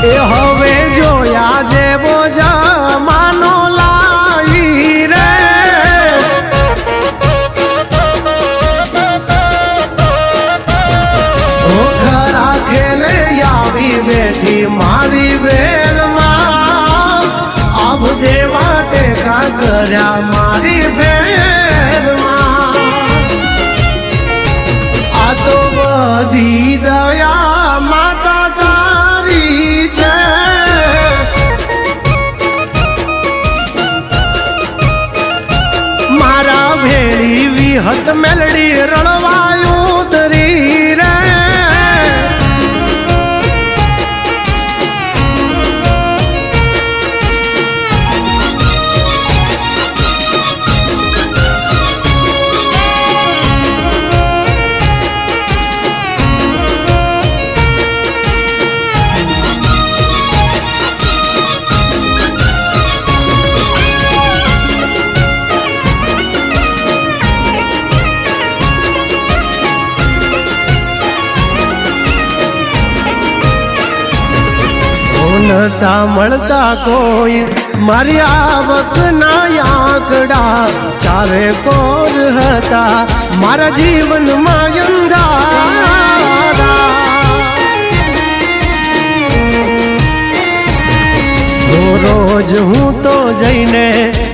એ હવે જોયા જેવો જમાનો લાવી રે ખરા ખેલે આવી બેઠી મારી વેલમાં આબ જેવા ટેકા કર્યા મારી વેલમાં આ તો બધી દયા માતા તારી છે મારા ભેળી વિહત મેલડી રણવાયું તરી રે નતા મળતા કોઈ મારી આવક ના આંકડા ચારે કોર હતા મારા જીવનમાં અંધારા રોજ હું તો જઈને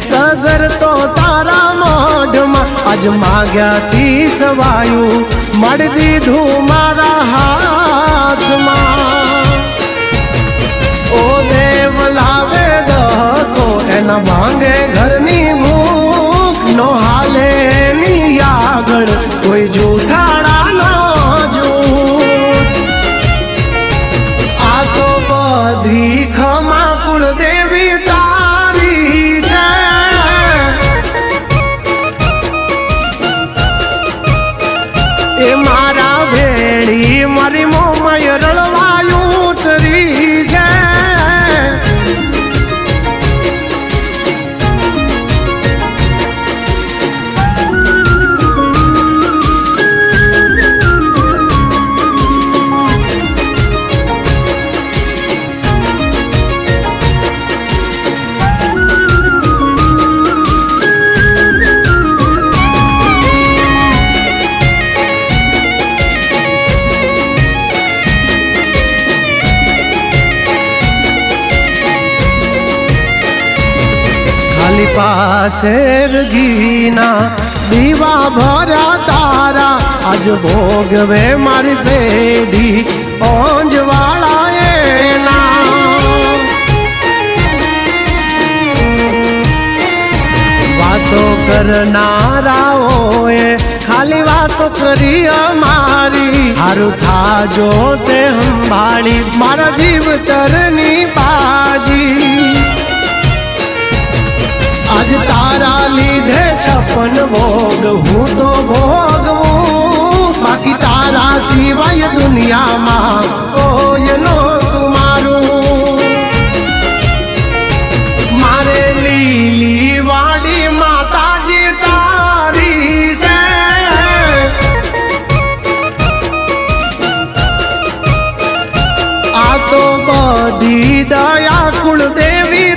તગર તો તારા મોઢમાં આજ માગ્યાથી સવાયું મળી દીધું મારા હાથમાં ઓ દેવ લાવે દહકો એના ભાંગે ઘરની ભૂખ નો હાલે ની આગળ કોઈ જૂઠાડા નો જૂઠ આ તો બધી ખમા કુળદેવી તારી છે એ મારા ભેળી મારી મોમય રળવાયું તરી છે પાસે ઘીના દીવા ભર્યા તારા આજ ભોગવે મારી પેઢી ઓંજવાળા એના વાતો કરનારાઓએ ખાલી વાતો કરી અમારી હારું થાજો તે સંભાળી મારા જીવતરની બાજી આજ તારા લીધે 56 ભોગ હું તો ભોગવું બાકી તારા સિવાય દુનિયામાં કોઈ નહોતું મારું મારે લીલી વાડી માતાજી તારી છે આ તો બધી દયા કુળદેવી